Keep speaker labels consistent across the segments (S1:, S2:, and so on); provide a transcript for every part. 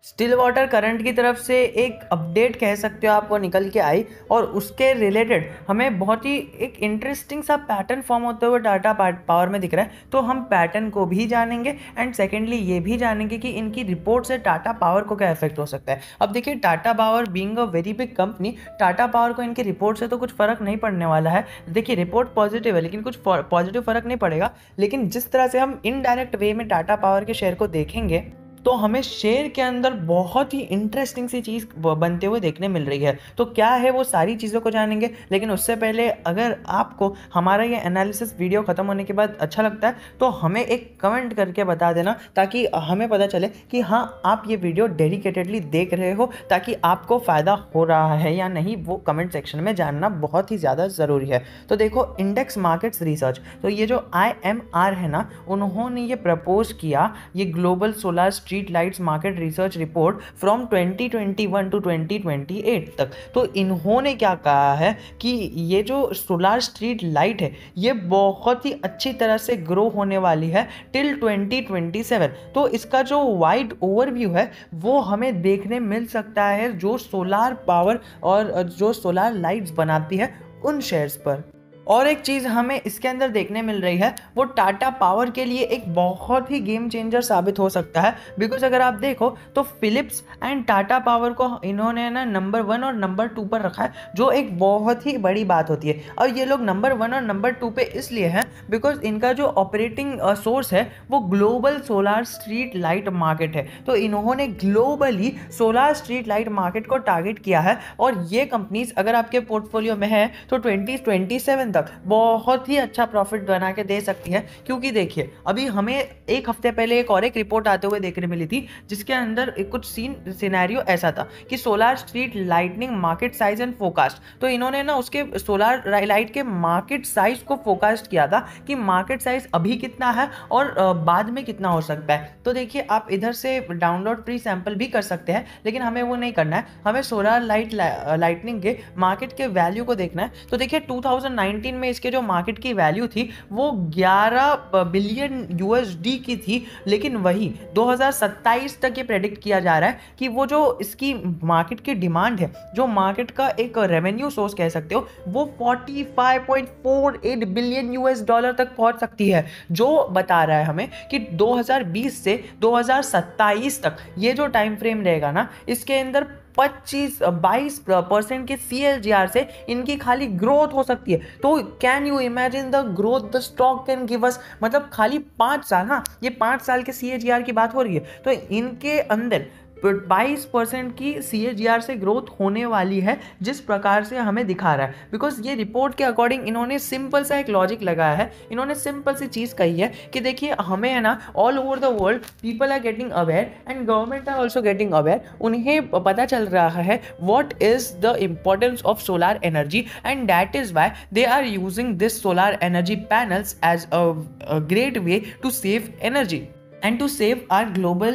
S1: Still water current की तरफ से एक अपडेट कह सकते हो आपको निकल के आई, और उसके रिलेटेड हमें बहुत ही एक इंटरेस्टिंग सा पैटर्न फॉर्म होते हुए टाटा पावर में दिख रहा है। तो हम पैटर्न को भी जानेंगे एंड सेकेंडली ये भी जानेंगे कि इनकी रिपोर्ट से टाटा पावर को क्या इफेक्ट हो सकता है। अब देखिए, Tata power being a very big company, Tata power को इनकी रिपोर्ट से तो कुछ फर्क नहीं पड़ने वाला है। देखिए, रिपोर्ट पॉजिटिव है लेकिन कुछ पॉजिटिव फर्क नहीं पड़ेगा, लेकिन जिस तरह से हम इनडायरेक्ट वे में टाटा पावर के शेयर को देखेंगे तो हमें शेयर के अंदर बहुत ही इंटरेस्टिंग सी चीज़ बनते हुए देखने मिल रही है। तो क्या है वो सारी चीज़ों को जानेंगे, लेकिन उससे पहले अगर आपको हमारा ये एनालिसिस वीडियो ख़त्म होने के बाद अच्छा लगता है तो हमें एक कमेंट करके बता देना, ताकि हमें पता चले कि हाँ, आप ये वीडियो डेडिकेटेडली देख रहे हो, ताकि आपको फ़ायदा हो रहा है या नहीं वो कमेंट सेक्शन में जानना बहुत ही ज़्यादा ज़रूरी है। तो देखो, इंडेक्स मार्केट्स रिसर्च, तो ये जो IMR है ना, उन्होंने ये प्रपोज किया ये global solar street lights market research report from 2021 to 2028 तक। तो इन्होंने क्या कहा है कि ये जो सोलर स्ट्रीट लाइट है ये बहुत ही अच्छी तरह से ग्रो होने वाली है टिल 2027। तो इसका जो वाइड ओवरव्यू है वो हमें देखने मिल सकता है जो सोलर पावर और जो सोलर लाइट्स बनाती है उन शेयर्स पर। और एक चीज़ हमें इसके अंदर देखने मिल रही है वो टाटा पावर के लिए एक बहुत ही गेम चेंजर साबित हो सकता है। बिकॉज अगर आप देखो तो फिलिप्स एंड टाटा पावर को इन्होंने ना नंबर 1 और नंबर 2 पर रखा है, जो एक बहुत ही बड़ी बात होती है। और ये लोग नंबर 1 और नंबर 2 पे इसलिए हैं बिकॉज इनका जो ऑपरेटिंग सोर्स है वो global solar street light market है। तो इन्होंने globally solar street light market को टारगेट किया है, और ये कंपनीज अगर आपके पोर्टफोलियो में है तो 2027 तक बहुत ही अच्छा प्रॉफिट बना के दे सकती है। क्योंकि देखिए, अभी हमें एक हफ्ते पहले एक रिपोर्ट आते हुए देखने मिली थी जिसके अंदर कुछ सिनेरियो ऐसा था कि solar street lightning market size and forecast. तो इन्होंने ना उसके सोलर लाइट के मार्केट साइज को फोरकास्ट किया था कि मार्केट साइज अभी कितना है और बाद में कितना हो सकता है। तो देखिए, आप इधर से डाउनलोड प्री सैंपल भी कर सकते हैं, लेकिन हमें वो नहीं करना है। हमें सोलर लाइटनिंग के मार्केट के वैल्यू को देखना है। तो देखिए, 2019 में इसके जो मार्केट की वैल्यू थी वो 11 बिलियन USD की थी, लेकिन वही 2027 तक ये प्रेडिक्ट किया जा रहा है कि वो जो इसकी मार्केट की डिमांड है, जो मार्केट का एक रेवेन्यू सोर्स कह सकते हो, वो 45.48 बिलियन $US तक पहुंच सकती है। जो बता रहा है हमें कि 2020 से 2027 तक ये जो टाइम फ्रेम रहेगा ना, इसके अंदर 22% के CAGR से इनकी खाली ग्रोथ हो सकती है। तो can you imagine the growth the stock can give us, मतलब खाली 5 साल, हाँ, ये 5 साल के CAGR की बात हो रही है। तो इनके अंदर 22% की CAGR से ग्रोथ होने वाली है, जिस प्रकार से हमें दिखा रहा है। बिकॉज ये रिपोर्ट के अकॉर्डिंग इन्होंने सिंपल सा एक लॉजिक लगाया है। इन्होंने सिंपल सी चीज़ कही है कि देखिए, हमें है ना all over the world people are getting aware and government are also getting aware. उन्हें पता चल रहा है what is the importance of solar energy, and that is why they are using this solar energy panels as a great way to save energy and to save our global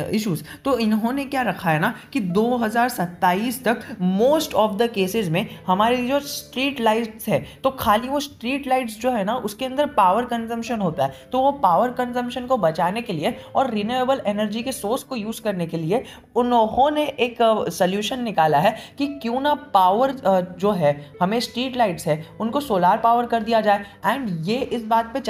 S1: issues. तो इन्होंने क्या रखा है ना कि 2027 तक most of the cases में हमारी जो स्ट्रीट लाइट्स है, तो खाली वो स्ट्रीट लाइट्स जो है ना उसके अंदर पावर कंजम्पशन होता है। तो वो पावर कंजम्पशन को बचाने के लिए और रिन्यूएबल एनर्जी के सोर्स को यूज़ करने के लिए उन्होंने एक सोल्यूशन निकाला है कि क्यों ना पावर जो है हमें स्ट्रीट लाइट्स है उनको सोलार पावर कर दिया जाए। एंड ये इस बात पे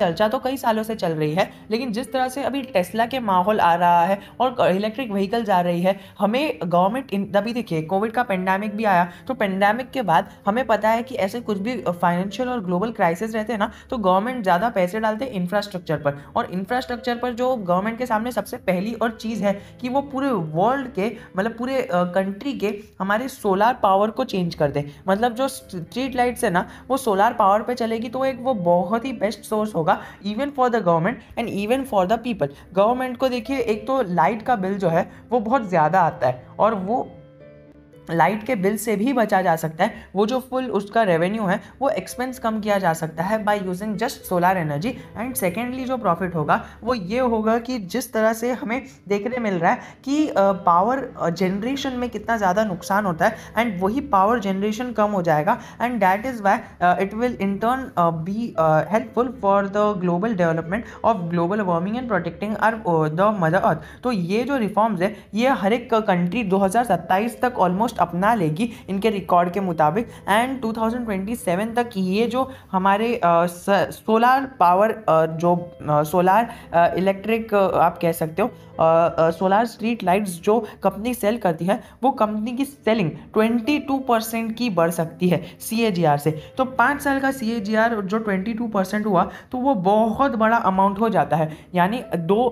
S1: चर्चा तो कई सालों से चल रही है, लेकिन जिस तरह से अभी टेस्ला के माहौल आ रहा है और इलेक्ट्रिक व्हीकल जा रही है, हमें गवर्नमेंट अभी देखिए कोविड का पेंडेमिक भी आया, तो पेंडेमिक के बाद हमें पता है कि ऐसे कुछ भी फाइनेंशियल और ग्लोबल क्राइसिस रहते हैं ना, तो गवर्नमेंट ज़्यादा पैसे डालते हैं इंफ्रास्ट्रक्चर पर। और इंफ्रास्ट्रक्चर पर जो गवर्नमेंट के सामने सबसे पहली और चीज़ है कि वो पूरे वर्ल्ड के, मतलब पूरे कंट्री के हमारे सोलार पावर को चेंज कर दे। मतलब जो स्ट्रीट लाइट्स है ना वो सोलार पावर पे चलेगी, तो एक वो बहुत ही बेस्ट सोर्स होगा even for the government and even for the people. Government को देखिए, एक तो लाइट का बिल जो है वो बहुत ज़्यादा आता है, और वो लाइट के बिल से भी बचा जा सकता है। वो जो फुल उसका रेवेन्यू है वो एक्सपेंस कम किया जा सकता है by using just solar energy. And secondly जो प्रॉफिट होगा वो ये होगा कि जिस तरह से हमें देखने मिल रहा है कि पावर जनरेशन में कितना ज़्यादा नुकसान होता है एंड वही पावर जनरेशन कम हो जाएगा and that is why it will in turn be helpful for the global development of global warming and protecting our the mother earth. तो ये जो रिफॉर्म्स है ये हर एक कंट्री 2027 तक ऑलमोस्ट अपना लेगी इनके रिकॉर्ड के मुताबिक। एंड 2027 तक ये जो हमारे सोलार पावर जो सोलार इलेक्ट्रिक आप कह सकते हो सोलार स्ट्रीट लाइट्स जो कंपनी सेल करती है वो कंपनी की सेलिंग 22% की बढ़ सकती है CAGR से। तो 5 साल का CAGR जो 22% हुआ तो वो बहुत बड़ा अमाउंट हो जाता है, यानी 2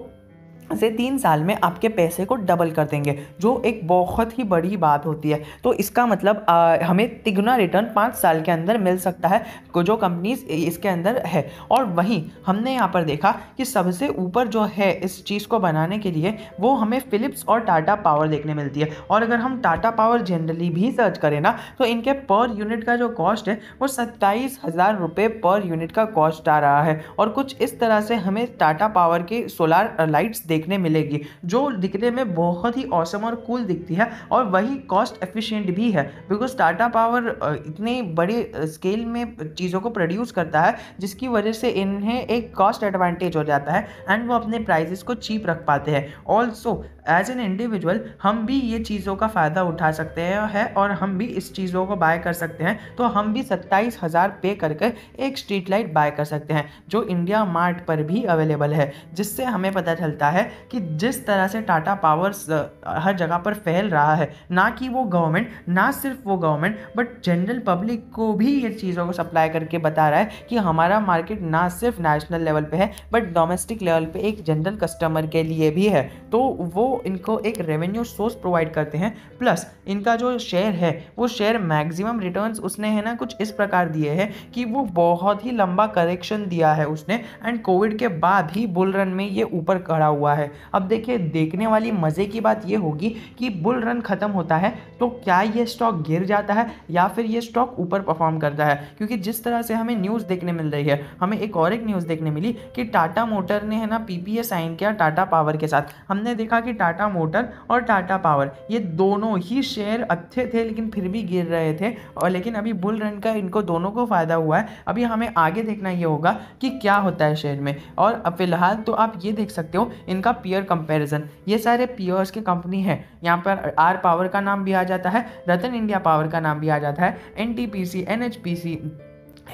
S1: से 3 साल में आपके पैसे को डबल कर देंगे, जो एक बहुत ही बड़ी बात होती है। तो इसका मतलब हमें तिगुना रिटर्न 5 साल के अंदर मिल सकता है जो कंपनीज इसके अंदर है। और वहीं हमने यहाँ पर देखा कि सबसे ऊपर जो है इस चीज़ को बनाने के लिए वो हमें फिलिप्स और टाटा पावर देखने मिलती है। और अगर हम टाटा पावर जनरली भी सर्च करें ना तो इनके पर यूनिट का जो कॉस्ट है वो 27,000 रुपये पर यूनिट का कॉस्ट आ रहा है। और कुछ इस तरह से हमें टाटा पावर के सोलार लाइट्स देखने मिलेगी जो दिखने में बहुत ही ऑसम और कूल दिखती है और वही कॉस्ट एफिशिएंट भी है, बिकॉज टाटा पावर इतने बड़े स्केल में चीज़ों को प्रोड्यूस करता है जिसकी वजह से इन्हें एक कॉस्ट एडवांटेज हो जाता है एंड वो अपने प्राइसेस को चीप रख पाते हैं। ऑल्सो एज एन इंडिविजुअल हम भी ये चीज़ों का फ़ायदा उठा सकते हैं और हम भी इस चीज़ों को बाय कर सकते हैं। तो हम भी 27,000 पे करके एक स्ट्रीट लाइट बाय कर सकते हैं जो इंडिया मार्ट पर भी अवेलेबल है, जिससे हमें पता चलता है कि जिस तरह से टाटा पावर्स हर जगह पर फैल रहा है, ना कि वो गवर्नमेंट, ना सिर्फ वो गवर्नमेंट बट जनरल पब्लिक को भी ये चीज़ों को सप्लाई करके बता रहा है कि हमारा मार्केट ना सिर्फ नेशनल लेवल पे है बट डोमेस्टिक लेवल पे एक जनरल कस्टमर के लिए भी है। तो वो इनको एक रेवेन्यू सोर्स प्रोवाइड करते हैं। प्लस इनका जो शेयर है वो शेयर मैक्सिमम रिटर्न्स उसने है ना कुछ इस प्रकार दिए हैं कि वो बहुत ही लंबा करेक्शन दिया है उसने एंड कोविड के बाद ही बुल रन में ये ऊपर खड़ा हुआ है। अब देखिए देखने वाली मज़े की बात ये होगी कि बुल रन ख़त्म होता है तो क्या ये स्टॉक गिर जाता है या फिर ये स्टॉक ऊपर परफॉर्म करता है, क्योंकि जिस तरह से हमें न्यूज़ देखने मिल रही है, हमें एक न्यूज़ देखने मिली कि टाटा मोटर ने है ना PPA साइन किया टाटा पावर के साथ। हमने देखा कि टाटा मोटर और टाटा पावर ये दोनों ही शेयर अच्छे थे लेकिन फिर भी गिर रहे थे, और लेकिन अभी बुल रन का इनको दोनों को फ़ायदा हुआ है। अभी हमें आगे देखना ये होगा कि क्या होता है शेयर में। और अब फिलहाल तो आप ये देख सकते हो इनका पीयर कंपैरिजन, ये सारे पीयर्स की कंपनी है। यहाँ पर आर पावर का नाम भी आ जाता है, रतन इंडिया पावर का नाम भी आ जाता है, NTPC, NHPC,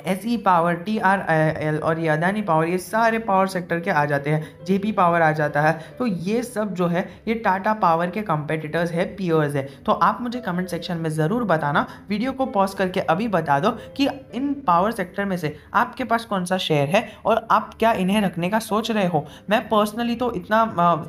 S1: SE power, TRIL और ये अदानी पावर, ये सारे पावर सेक्टर के आ जाते हैं, JP पावर आ जाता है। तो ये सब जो है ये टाटा पावर के कंपेटिटर्स है, पीयर्स है। तो आप मुझे कमेंट सेक्शन में ज़रूर बताना, वीडियो को पॉज करके अभी बता दो कि इन पावर सेक्टर में से आपके पास कौन सा शेयर है और आप क्या इन्हें रखने का सोच रहे हो। मैं पर्सनली तो इतना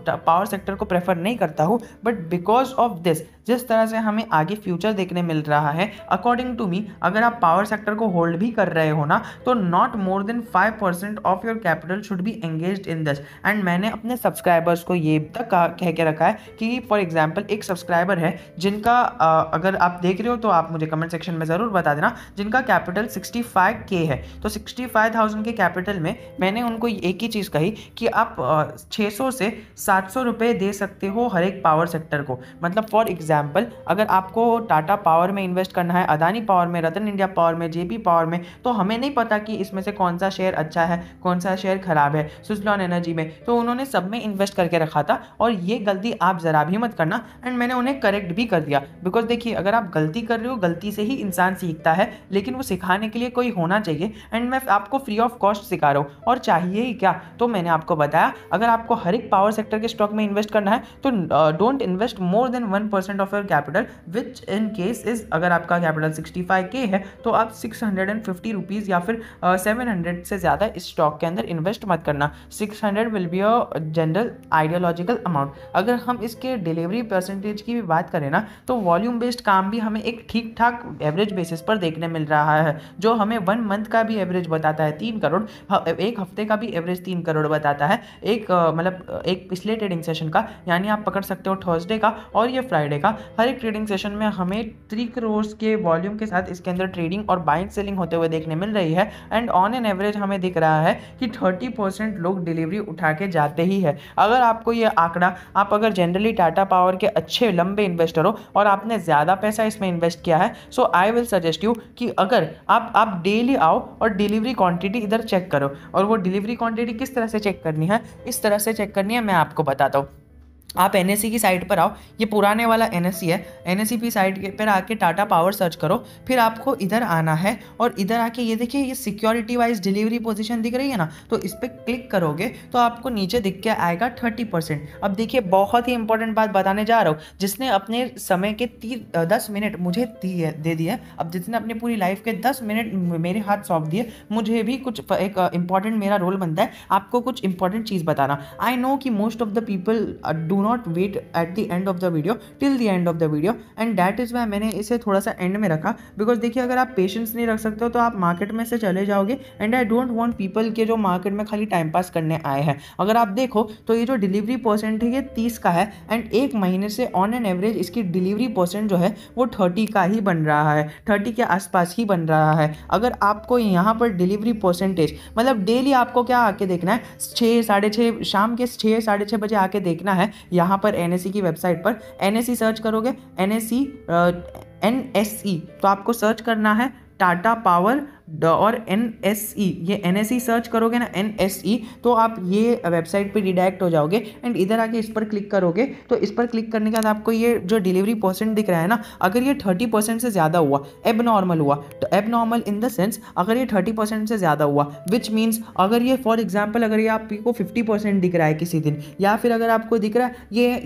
S1: पावर सेक्टर को प्रेफर नहीं करता हूँ, बट बिकॉज ऑफ दिस जिस तरह से हमें आगे फ्यूचर देखने मिल रहा है, अकॉर्डिंग टू मी अगर आप पावर सेक्टर को होल्ड भी कर रहे हो ना तो not more than 5% of your capital should be engaged in this. And मैंने अपने सब्सक्राइबर्स को ये तक कह के रखा है कि फॉर एग्जांपल एक सब्सक्राइबर है जिनका अगर आप देख रहे हो तो आप मुझे कमेंट सेक्शन में ज़रूर बता देना, जिनका कैपिटल 65K है। तो 65,000 के कैपिटल में मैंने उनको एक ही चीज़ कही कि आप 600 से 700 रुपये दे सकते हो हर एक पावर सेक्टर को। मतलब फॉर एग्जाम्पल अगर आपको टाटा पावर में इन्वेस्ट करना है, अदानी पावर में, रतन इंडिया पावर में, JP पावर में, तो हमें नहीं पता कि इसमें से कौन सा शेयर अच्छा है कौन सा शेयर खराब है। सुजलॉन एनर्जी में तो उन्होंने सब में इन्वेस्ट करके रखा था और ये गलती आप ज़रा भी मत करना। एंड मैंने उन्हें करेक्ट भी कर दिया, बिकॉज देखिए अगर आप गलती कर रहे हो, गलती से ही इंसान सीखता है, लेकिन वो सिखाने के लिए कोई होना चाहिए। एंड मैं आपको फ्री ऑफ कॉस्ट सिखा रहा हूँ और चाहिए ही क्या, तो मैंने आपको बताया अगर आपको हर एक पावर सेक्टर के स्टॉक में इन्वेस्ट करना है तो don't invest more than 1% of your capital, which in case is अगर आपका कैपिटल 65K है तो आप 650 रुपीज़ या फिर 700 से ज़्यादा इस स्टॉक के अंदर इन्वेस्ट मत करना। 600 will be a general ideological amount. अगर हम इसके डिलीवरी परसेंटेज की भी बात करें ना, तो वॉल्यूम बेस्ड काम भी हमें एक ठीक ठाक एवरेज बेसिस पर देखने मिल रहा है, जो हमें 1 मंथ का भी एवरेज बताता है 3 करोड़, एक हफ्ते का भी एवरेज 3 करोड़ बताता है, एक मतलब एक पिछले ट्रेडिंग सेशन का, यानी आप पकड़ सकते हो थर्सडे का और ये फ्राइडे का। हर एक ट्रेडिंग सेशन में हमें 3 करोड़ के वॉल्यूम के साथ इसके अंदर ट्रेडिंग और बाइंग सेलिंग होते हुए देखने मिल रही है। एंड ऑन एन एवरेज हमें दिख रहा है कि 30% लोग डिलीवरी उठा के जाते ही है। अगर आपको ये आंकड़ा, आप अगर जनरली टाटा पावर के अच्छे लंबे इन्वेस्टर हो और आपने ज़्यादा पैसा इसमें इन्वेस्ट किया है, सो आई विल सजेस्ट यू कि अगर आप डेली आओ और डिलीवरी क्वांटिटी इधर चेक करो। और वो डिलीवरी क्वांटिटी किस तरह से चेक करनी है, इस तरह से चेक करनी है, मैं आपको बताता हूँ। आप NSE की साइट पर आओ, ये पुराने वाला NSE है, NSE की साइट पर आके टाटा पावर सर्च करो, फिर आपको इधर आना है और इधर आके ये देखिए ये सिक्योरिटी वाइज डिलीवरी पोजीशन दिख रही है ना, तो इस पर क्लिक करोगे तो आपको नीचे दिख के आएगा 30%। अब देखिए बहुत ही इंपॉर्टेंट बात बताने जा रहा हूँ, जिसने अपने समय के 10 मिनट मुझे दे दिए, अब जिसने अपनी पूरी लाइफ के 10 मिनट मेरे हाथ सौंप दिए, मुझे भी कुछ एक इंपॉर्टेंट मेरा रोल बनता है आपको कुछ इंपॉर्टेंट चीज़ बताना। आई नो कि most of the people do not wait at the end of the video till the end of the video, and that is why मैंने इसे थोड़ा सा एंड में रखा, बिकॉज देखिए अगर आप पेशेंस नहीं रख सकते हो तो आप मार्केट में से चले जाओगे। And I don't want people के जो मार्केट में खाली टाइम पास करने आए हैं। अगर आप देखो तो ये जो डिलीवरी परसेंट है ये 30 का है, एंड एक महीने से ऑन एन एवरेज इसकी डिलीवरी परसेंट जो है वो 30 का ही बन रहा है, 30 के आसपास ही बन रहा है। अगर आपको यहाँ पर डिलीवरी परसेंटेज मतलब डेली आपको क्या आके देखना है, 6 साढ़े 6 शाम के 6 साढ़े 6 बजे आके देखना है यहाँ पर NSE की वेबसाइट पर। NSE सर्च करोगे, NSE तो आपको सर्च करना है टाटा पावर और NSE, ये NSE सर्च करोगे ना NSE, तो आप ये वेबसाइट पे रिडायरेक्ट हो जाओगे। एंड इधर आके इस पर क्लिक करोगे तो इस पर क्लिक करने के बाद आपको ये जो डिलीवरी परसेंट दिख रहा है ना, अगर ये 30% से ज़्यादा हुआ, एबनॉर्मल हुआ, तो एबनॉर्मल इन द सेंस अगर ये 30% से ज़्यादा हुआ, विच मीन्स अगर ये फॉर एग्जाम्पल अगर ये आपको 50% दिख रहा है किसी दिन, या फिर अगर आपको दिख रहा है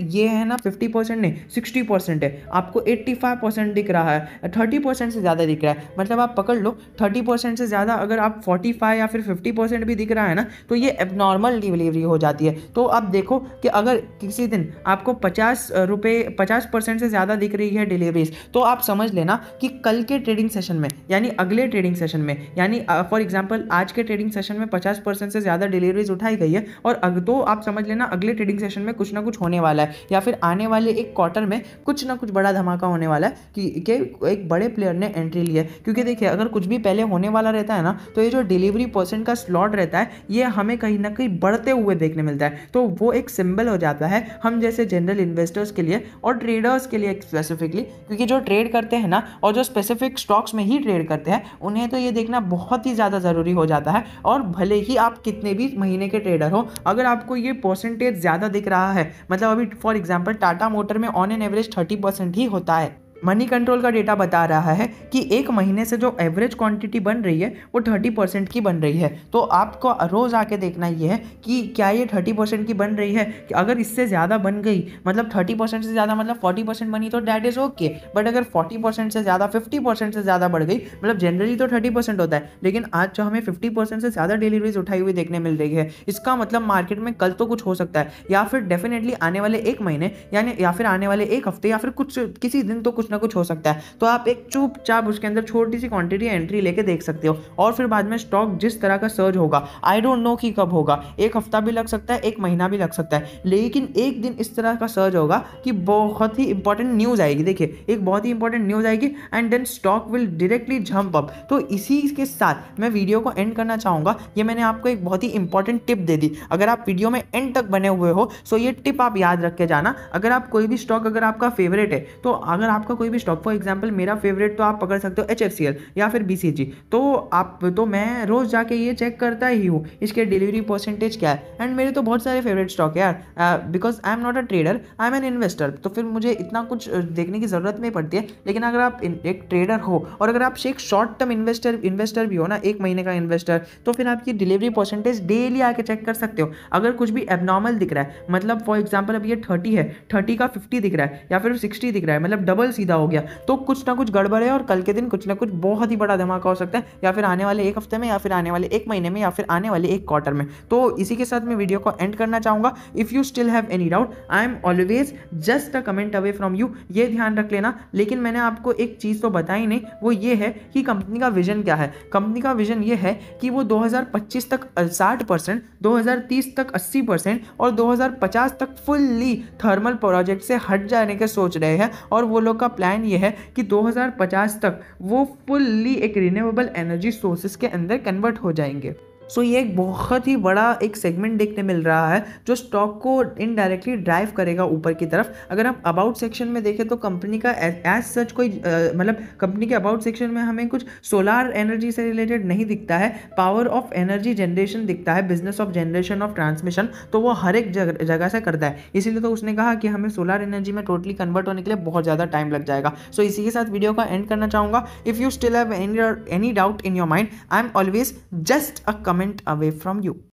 S1: ये है ना 50% नहीं 60% है, आपको 85% दिख रहा है, 30% से ज़्यादा दिख रहा है, मतलब आप पकड़ लो 30% से ज़्यादा अगर आप 45 या फिर 50% भी दिख रहा है ना, तो ये एबनॉर्मल डिलीवरी हो जाती है। तो आप देखो कि अगर किसी दिन आपको 50% से ज़्यादा दिख रही है डिलीवरीज, तो आप समझ लेना कि कल के ट्रेडिंग सेशन में यानी अगले ट्रेडिंग सेशन में, यानी फॉर एग्जांपल आज के ट्रेडिंग सेशन में 50% से ज़्यादा डिलीवरीज उठाई गई है, और तो आप समझ लेना अगले ट्रेडिंग सेशन में कुछ ना कुछ होने वाला है, या फिर आने वाले एक क्वार्टर में कुछ ना कुछ बड़ा धमाका होने वाला है कि एक बड़े प्लेयर ने एंट्री ली है। क्योंकि देखिए अगर कुछ भी पहले होने वाला रहता है ना, तो ये जो डिलीवरी परसेंट का स्लॉट रहता है ये हमें कहीं ना कहीं बढ़ते हुए देखने मिलता है, तो वो एक सिंबल हो जाता है हम जैसे जनरल इन्वेस्टर्स के लिए और ट्रेडर्स के लिए स्पेसिफिकली, क्योंकि जो ट्रेड करते हैं ना और जो स्पेसिफिक स्टॉक्स में ही ट्रेड करते हैं उन्हें तो ये देखना बहुत ही ज़्यादा ज़रूरी हो जाता है। और भले ही आप कितने भी महीने के ट्रेडर हो, अगर आपको ये परसेंटेज ज़्यादा दिख रहा है, मतलब अभी फॉर एग्जाम्पल टाटा मोटर में ऑन एन एवरेज 30% ही होता है, मनी कंट्रोल का डेटा बता रहा है कि एक महीने से जो एवरेज क्वांटिटी बन रही है वो 30% की बन रही है। तो आपको रोज़ आके देखना ये है कि क्या ये 30% की बन रही है, कि अगर इससे ज़्यादा बन गई, मतलब 30% से ज़्यादा मतलब 40% बनी तो डैट इज़ ओके, बट अगर 40% से ज़्यादा 50% से ज़्यादा बढ़ गई, मतलब जनरली तो 30% होता है, लेकिन आज जो हमें 50% से ज़्यादा डिलीवरीज उठाई हुई देखने मिल रही है, इसका मतलब मार्केट में कल तो कुछ हो सकता है, या फिर डेफिनेटली आने वाले एक महीने यानी या फिर आने वाले एक हफ्ते या फिर किसी दिन तो कुछ ना कुछ हो सकता है। तो आप एक चुपचाप उसके अंदर छोटी सी क्वांटिटी एंट्री लेके देख सकते हो, और फिर बाद में स्टॉक जिस तरह का सर्ज होगा, आई डोंट नो कि कब होगा, एक हफ्ता भी लग सकता है, एक महीना भी लग सकता है, लेकिन एक दिन इस तरह का सर्ज होगा कि बहुत ही इंपॉर्टेंट न्यूज़ आएगी। देखिए एक बहुत ही इंपॉर्टेंट न्यूज़ आएगी and then stock will directly jump up. तो इसी के साथ मैं वीडियो को एंड करना चाहूँगा। ये मैंने आपको एक बहुत ही इंपॉर्टेंट टिप दे दी, अगर आप वीडियो में एंड तक बने हुए हो सो ये टिप आप याद रख के जाना। अगर आप कोई भी स्टॉक अगर आपका फेवरेट है, तो अगर आपका कोई भी स्टॉक फॉर एग्जांपल मेरा फेवरेट तो आप पकड़ सकते हो HFCL या फिर BCG, तो मैं रोज़ जाके ये चेक करता ही हूँ इसके डिलीवरी परसेंटेज क्या है। एंड मेरे तो बहुत सारे फेवरेट स्टॉक है यार, because I am not a trader, I am an investor, तो फिर मुझे इतना कुछ देखने की ज़रूरत नहीं पड़ती है। लेकिन अगर आप एक ट्रेडर हो और अगर आप एक शॉर्ट टर्म इन्वेस्टर भी हो ना, एक महीने का इन्वेस्टर, तो फिर आपकी डिलीवरी परसेंटेज डेली आके चेक कर सकते हो। अगर कुछ भी एबनॉर्मल दिख रहा है, मतलब फॉर एग्जाम्पल अब ये 30 है, 30 का 50 दिख रहा है या फिर 60 दिख रहा है, मतलब डबल सीधा सीधा हो गया, तो कुछ ना कुछ गड़बड़ है और कल के दिन कुछ ना कुछ बहुत ही बड़ा धमाका हो सकता है, या फिर आने वाले एक हफ्ते में, या फिर आने वाले एक महीने में, या फिर आने वाले एक क्वार्टर में। तो इसी के साथ मैं वीडियो को एंड करना चाहूँगा। If you still have any doubt, I am always just a comment away from you, ये ध्यान रख लेना। लेकिन मैंने आपको एक चीज़ तो बताई नहीं, वो ये है कि कंपनी का विजन क्या है। कंपनी का विजन ये है कि वो 2025 तक 60%, 2030 तक 80% और 2050 तक फुल्ली थर्मल प्रोजेक्ट से हट जाने के सोच रहे हैं। और वो लोग का प्लान ये है कि 2050 तक वो फुल्ली एक रिन्यूएबल एनर्जी सोर्सेज के अंदर कन्वर्ट हो जाएंगे। सो ये एक बहुत ही बड़ा एक सेगमेंट देखने मिल रहा है जो स्टॉक को इनडायरेक्टली ड्राइव करेगा ऊपर की तरफ। अगर हम अबाउट सेक्शन में देखें तो कंपनी का एज सच कोई मतलब कंपनी के अबाउट सेक्शन में हमें कुछ सोलार एनर्जी से रिलेटेड नहीं दिखता है, पावर ऑफ एनर्जी जनरेशन दिखता है, business of generation of transmission, तो वो हर एक जगह से करता है। इसीलिए तो उसने कहा कि हमें सोलार एनर्जी में टोटली कन्वर्ट होने के लिए बहुत ज़्यादा टाइम लग जाएगा। सो इसी के साथ वीडियो का एंड करना चाहूँगा। If you still have any doubt in your mind, I am always just a comment away from you.